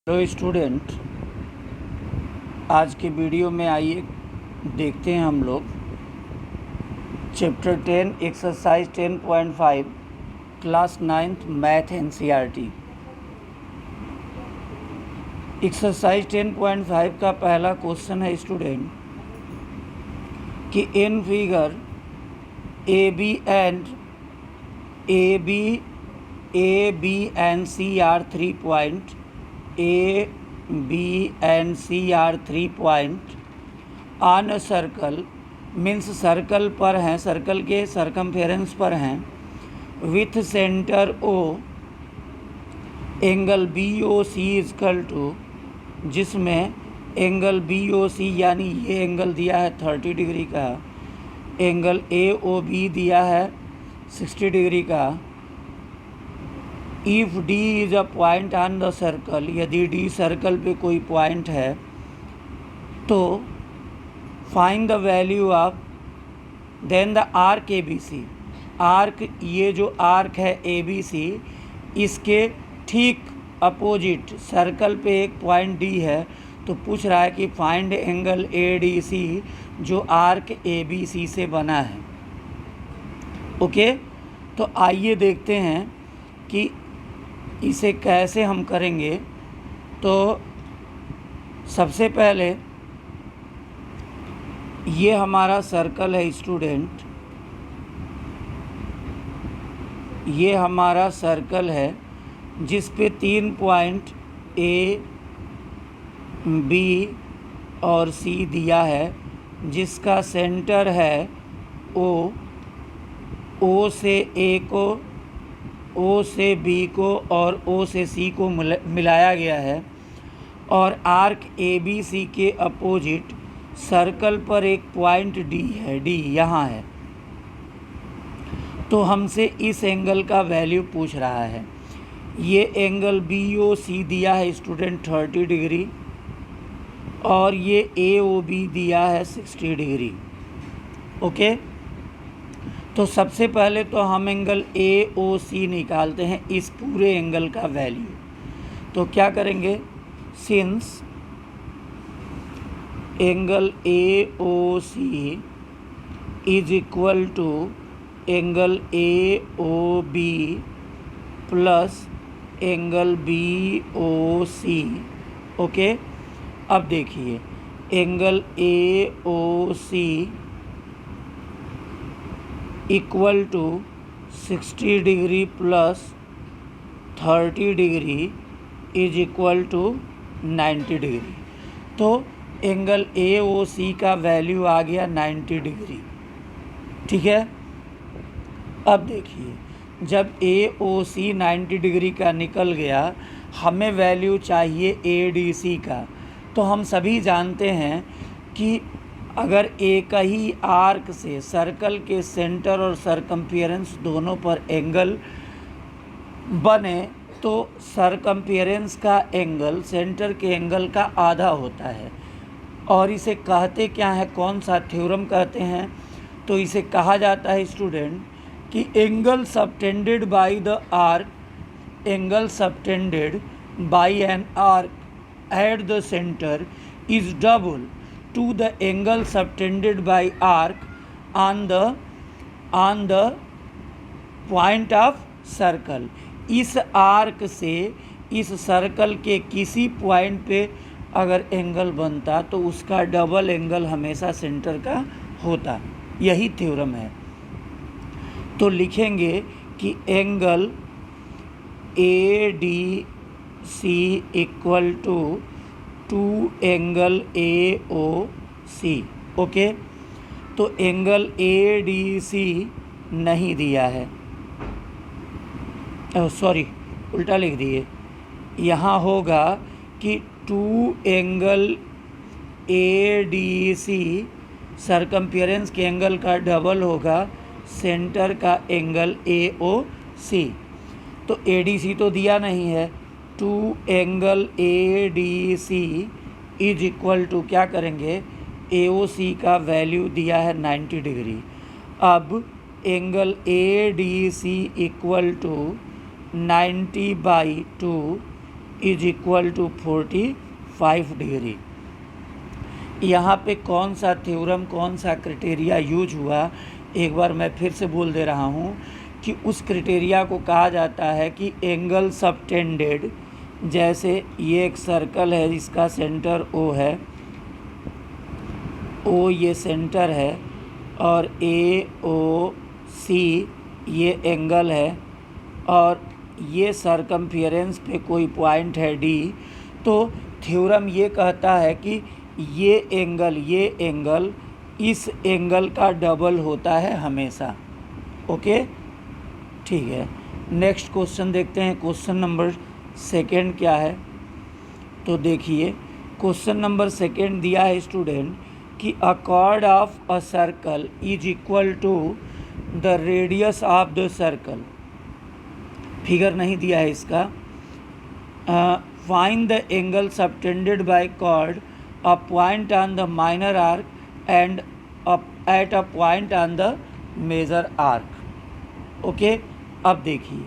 Hello student, आज के video में आइए देखते हैं हम लोग chapter 10 exercise 10.5 class 9th math NCERT. Exercise 10.5 का पहला क्वेश्चन है स्टूडेंट कि in figure A B and C are 3 point A, B and C are 3 point on a circle, means circle पर हैं, सर्कल के सर्कमफेरेंस पर हैं, with centre O, angle B O C is equal to, जिसमें angle B O C यानी ये angle दिया है 30 डिग्री का, एंगल ए ओ बी दिया है 60 डिग्री का। If D is a point on the circle, यदि डी सर्कल पे कोई पॉइंट है तो find the value of then the arc A B C. Arc, ये जो आर्क है ए बी सी, इसके ठीक अपोजिट सर्कल पे एक पॉइंट डी है, तो पूछ रहा है कि find angle A D C जो आर्क ए बी सी से बना है। ओके, तो आइए देखते हैं कि इसे कैसे हम करेंगे। तो सबसे पहले ये हमारा सर्कल है स्टूडेंट, ये हमारा सर्कल है जिस पे 3 पॉइंट ए, बी और सी दिया है, जिसका सेंटर है ओ, ओ से ए को, ओ से बी को और ओ से सी को मिलाया गया है, और आर्क ए बी सी के अपोजिट सर्कल पर एक पॉइंट डी है, डी यहाँ है। तो हमसे इस एंगल का वैल्यू पूछ रहा है। ये एंगल बी ओ सी दिया है स्टूडेंट 30 डिग्री, और ये ए ओ बी दिया है 60 डिग्री। ओके, तो सबसे पहले तो हम एंगल ए ओ सी निकालते हैं, इस पूरे एंगल का वैल्यू। तो क्या करेंगे, since angle A O C is equal to angle A O B plus angle B O C. Okay, अब देखिए angle A O C equal to 60 degree plus 30 degree is equal to 90 degree. तो angle A O C का value आ गया 90 degree. ठीक है, अब देखिए जब ए ओ सी 90 डिग्री का निकल गया, हमें वैल्यू चाहिए ए डी सी का। तो हम सभी जानते हैं कि अगर एक ही आर्क से सर्कल के सेंटर और सरकमफेरेंस दोनों पर एंगल बने तो सरकमफेरेंस का एंगल सेंटर के एंगल का आधा होता है। और इसे कहते क्या है, कौन सा थ्योरम कहते हैं? तो इसे कहा जाता है स्टूडेंट कि angle subtended by the arc, angle subtended by an arc at the centre is double to the angle subtended by arc on the point of circle। इस आर्क से इस सर्कल के किसी पॉइंट पे अगर एंगल बनता तो उसका डबल एंगल हमेशा सेंटर का होता। यही थ्योरम है। तो लिखेंगे कि angle A D C equal to 2 angle A O C. Okay, तो एंगल ए डी सी नहीं दिया है, सॉरी उल्टा लिख दिए। यहाँ होगा कि 2 angle A D C circumference के एंगल का डबल होगा सेंटर का एंगल ए ओ सी। तो ए डी सी तो दिया नहीं है, 2 angle A D C is equal to, क्या करेंगे, ए ओ सी का वैल्यू दिया है 90 डिग्री। अब angle A D C equal to 90/2 is equal to 45 degree. यहाँ पे कौन सा थ्योरम, कौन सा क्राइटेरिया यूज हुआ, एक बार मैं फिर से बोल दे रहा हूँ कि उस क्राइटेरिया को कहा जाता है कि एंगल सबटेंडेड। जैसे ये एक सर्कल है जिसका सेंटर ओ है, ओ ये सेंटर है, और ए ओ सी ये एंगल है, और ये सरकमफेरेंस पे कोई पॉइंट है डी। तो थ्योरम ये कहता है कि ये एंगल इस एंगल का डबल होता है हमेशा। ओके, ठीक है। नेक्स्ट क्वेश्चन देखते हैं। क्वेश्चन नंबर 2 क्या है, तो देखिए क्वेश्चन नंबर 2 दिया है स्टूडेंट कि a chord of a circle is equal to the radius of the circle. Figure नहीं दिया है इसका। Find the angle subtended by chord a point on the minor arc and at a point on the major arc. Okay, अब देखिए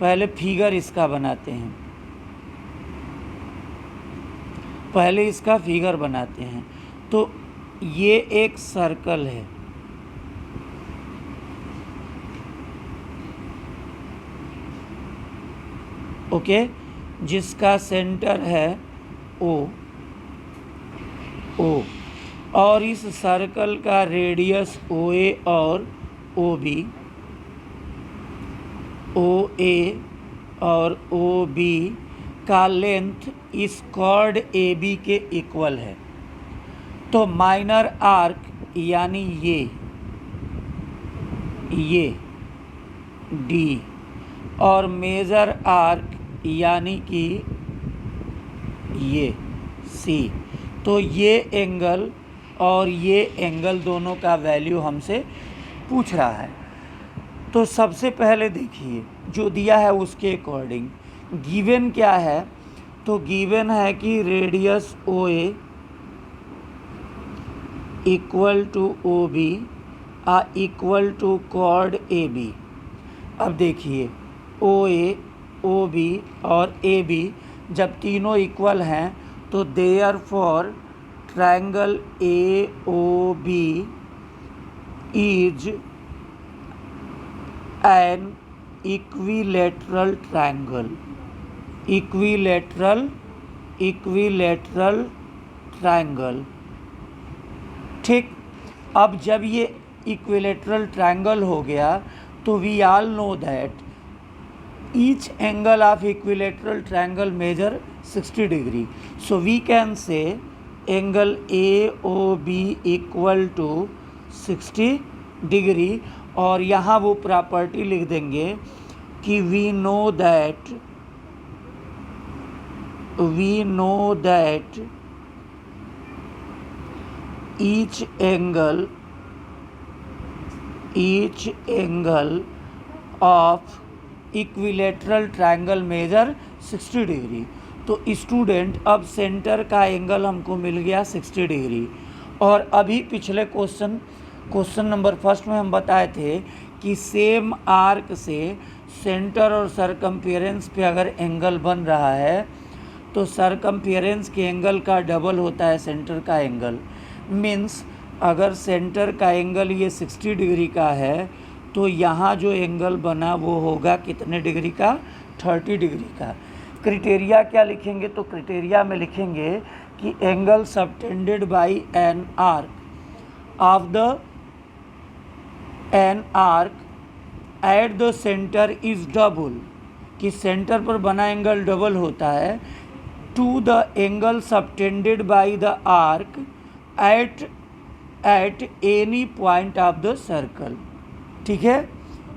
पहले figure इसका बनाते हैं, पहले इसका फिगर बनाते हैं। तो ये एक सर्कल है, ओके, जिसका सेंटर है ओ, और इस सर्कल का रेडियस ओ ए और ओ बी, ओ ए और ओ बी का लेंथ इस कॉर्ड ए बी के इक्वल है। तो माइनर आर्क यानी ये डी, और मेजर आर्क यानी कि ये सी। तो ये एंगल और ये एंगल दोनों का वैल्यू हमसे पूछ रहा है। तो सबसे पहले देखिए जो दिया है उसके अकॉर्डिंग गिवन क्या है। तो गिवन है कि radius O A equal to O B equal to chord A B. अब देखिए ओ ए, ओ बी और ए बी जब तीनों इक्वल हैं तो therefore triangle A O B is an equilateral triangle. Equilateral triangle, ठीक। अब जब ये इक्विलेटरल ट्रायंगल हो गया तो we all know that each angle of equilateral triangle measure 60 degree. So we can say angle AOB equal to 60 degree। और यहाँ वो प्रॉपर्टी लिख देंगे कि we know that each angle of equilateral triangle measure 60 degree. तो student अब centre का angle हमको मिल गया 60 डिग्री। और अभी पिछले क्वेश्चन नंबर 1 में हम बताए थे कि सेम आर्क से सेंटर और सरकमफेरेंस पे अगर एंगल बन रहा है तो सरकमफेरेंस के एंगल का डबल होता है सेंटर का एंगल। मीन्स अगर सेंटर का एंगल ये 60 डिग्री का है तो यहाँ जो एंगल बना वो होगा कितने डिग्री का, 30 डिग्री का। क्राइटेरिया क्या लिखेंगे, तो क्राइटेरिया में लिखेंगे कि angle subtended by an arc of the an arc at the centre is double, कि सेंटर पर बना एंगल डबल होता है to the angle subtended by the arc at any point of the circle. ठीक है,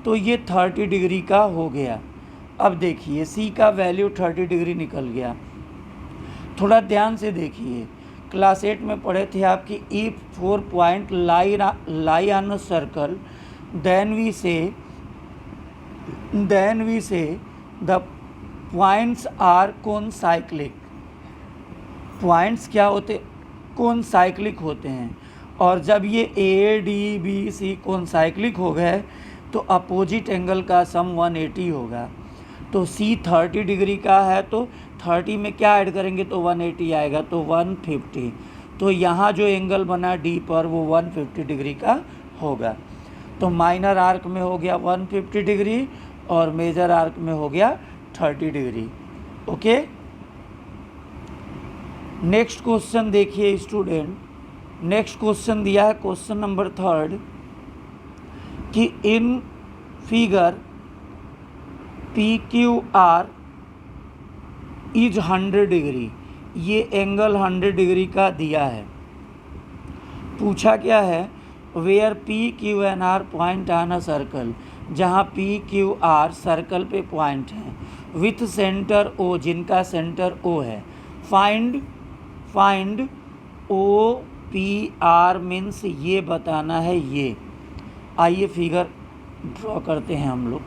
तो ये 30 डिग्री का हो गया। अब देखिए सी का वैल्यू 30 डिग्री निकल गया। थोड़ा ध्यान से देखिए, क्लास 8 में पढ़े थे आपकी if 4 point lie on a circle then we say the points are concyclic. Points क्या होते, कॉनसाइक्लिक होते हैं। और जब ये ए डी बी सी कॉनसाइक्लिक हो गए तो अपोजिट एंगल का सम 180 होगा। तो सी 30 डिग्री का है तो 30 में क्या ऐड करेंगे तो 180 आएगा, तो 150। तो यहाँ जो एंगल बना डी पर वो 150 डिग्री का होगा। तो माइनर आर्क में हो गया 150 डिग्री और मेजर आर्क में हो गया 30 डिग्री। ओके, नेक्स्ट क्वेश्चन देखिए स्टूडेंट। नेक्स्ट क्वेश्चन दिया है क्वेश्चन नंबर 3 कि in figure PQR is 100 degree, ये एंगल 100 डिग्री का दिया है। पूछा क्या है, where PQNR point on a circle, जहाँ PQR सर्कल पे पॉइंट है, विथ सेंटर O, जिनका सेंटर O है। फाइंड OPR मीन्स ये बताना है ये। आइए फिगर ड्रॉ करते हैं हम लोग।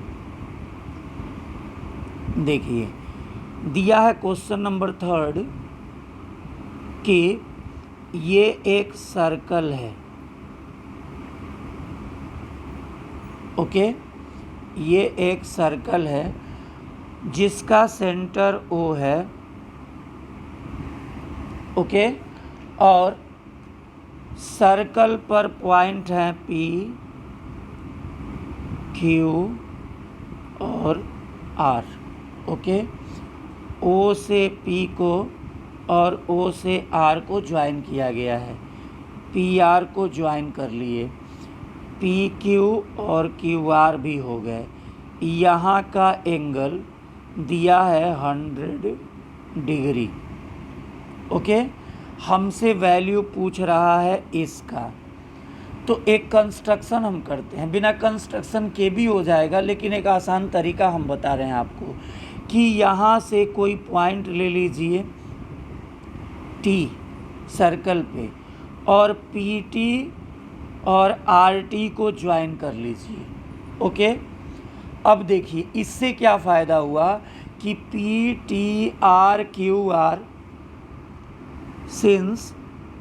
देखिए दिया है क्वेश्चन नंबर 3 कि ये एक सर्कल है। ओके, ये एक सर्कल है जिसका सेंटर O है। ओके, और सर्कल पर पॉइंट हैं P, Q और R। ओके, O से P को और O से R को ज्वाइन किया गया है। PR को ज्वाइन कर लिए, PQ और QR भी हो गए। यहाँ का एंगल दिया है 100 डिग्री। ओके, हमसे वैल्यू पूछ रहा है इसका। तो एक कंस्ट्रक्शन हम करते हैं, बिना कंस्ट्रक्शन के भी हो जाएगा, लेकिन एक आसान तरीका हम बता रहे हैं आपको कि यहाँ से कोई पॉइंट ले लीजिए T सर्कल पे और PT और RT को ज्वाइन कर लीजिए। ओके, अब देखिए इससे क्या फ़ायदा हुआ कि PTRQR since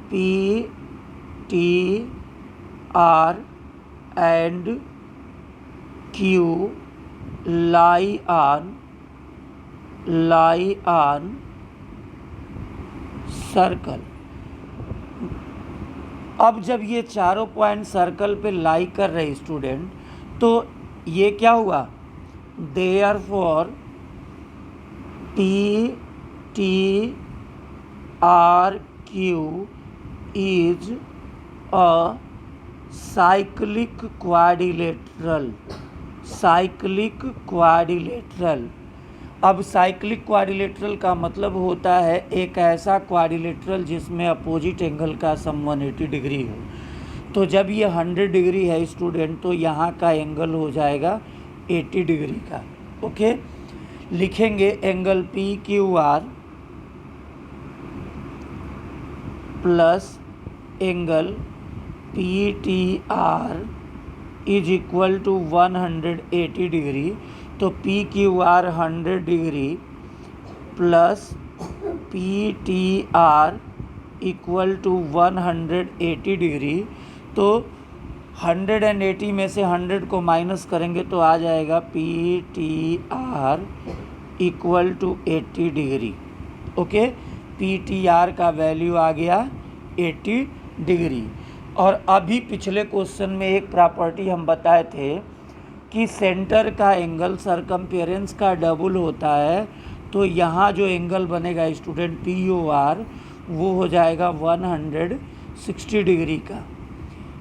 PTR and Q lie on circle. अब जब ये चारों पॉइंट सर्कल पे लाई कर रहे स्टूडेंट, तो ये क्या हुआ, therefore PTRQ is a cyclic quadrilateral. अब साइक्लिक क्वाड्रिलेटरल का मतलब होता है एक ऐसा क्वाड्रिलेटरल जिसमें अपोजिट एंगल का सम 180 डिग्री हो। तो जब ये 100 डिग्री है स्टूडेंट, तो यहाँ का एंगल हो जाएगा 80 डिग्री का। ओके, लिखेंगे angle PQR plus angle PTR is equal to 180 degree. तो PQR 100 degree plus PTR equal to 180 degree. तो 180 में से 100 को माइनस करेंगे तो आ जाएगा PTR equal to 80 degree. Okay, PTR का वैल्यू आ गया 80 डिग्री। और अभी पिछले क्वेश्चन में एक प्रॉपर्टी हम बताए थे कि सेंटर का एंगल सरकमफेरेंस का डबल होता है। तो यहाँ जो एंगल बनेगा स्टूडेंट POR वो हो जाएगा 160 डिग्री का,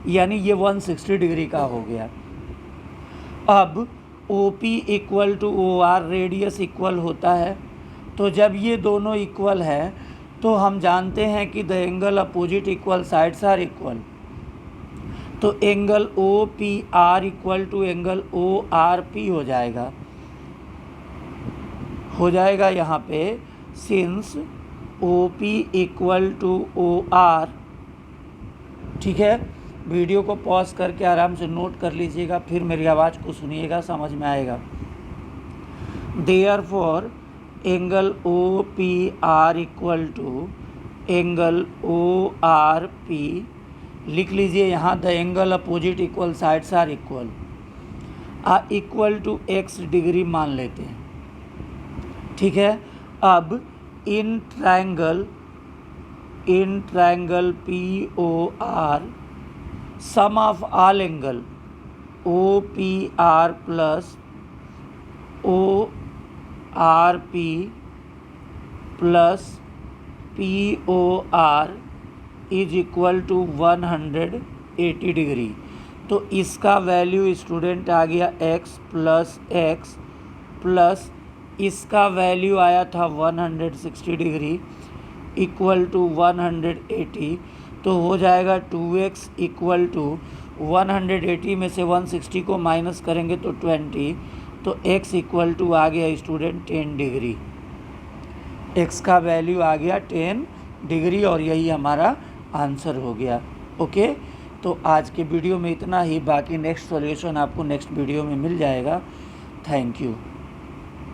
यानी ये 160 डिग्री का हो गया। अब OP equal to OR radius equal होता है। तो जब ये दोनों इक्वल है तो हम जानते हैं कि the angle opposite equal sides are equal. तो angle OPR equal to angle ORP हो जाएगा यहाँ पे, since OP equal to OR। ठीक है, वीडियो को पॉज करके आराम से नोट कर लीजिएगा, फिर मेरी आवाज़ को सुनिएगा, समझ में आएगा। Therefore angle OPR equal to angle ORP लिख लीजिए यहाँ, the angle opposite equal sides are equal. Equal to x degree मान लेते हैं। ठीक है। अब in triangle POR sum of all angle OPR plus ORP plus POR is equal to 180 degree. तो इसका वैल्यू स्टूडेंट आ गया x प्लस इसका वैल्यू आया था 160 डिग्री इक्वल टू 180। तो हो जाएगा 2x इक्वल टू 180 में से 160 को माइनस करेंगे तो 20। तो x इक्वल टू आ गया स्टूडेंट 10 डिग्री। x का वैल्यू आ गया 10 डिग्री और यही हमारा आंसर हो गया। ओके, तो आज के वीडियो में इतना ही। बाकी नेक्स्ट सॉल्यूशन आपको नेक्स्ट वीडियो में मिल जाएगा। Thank you.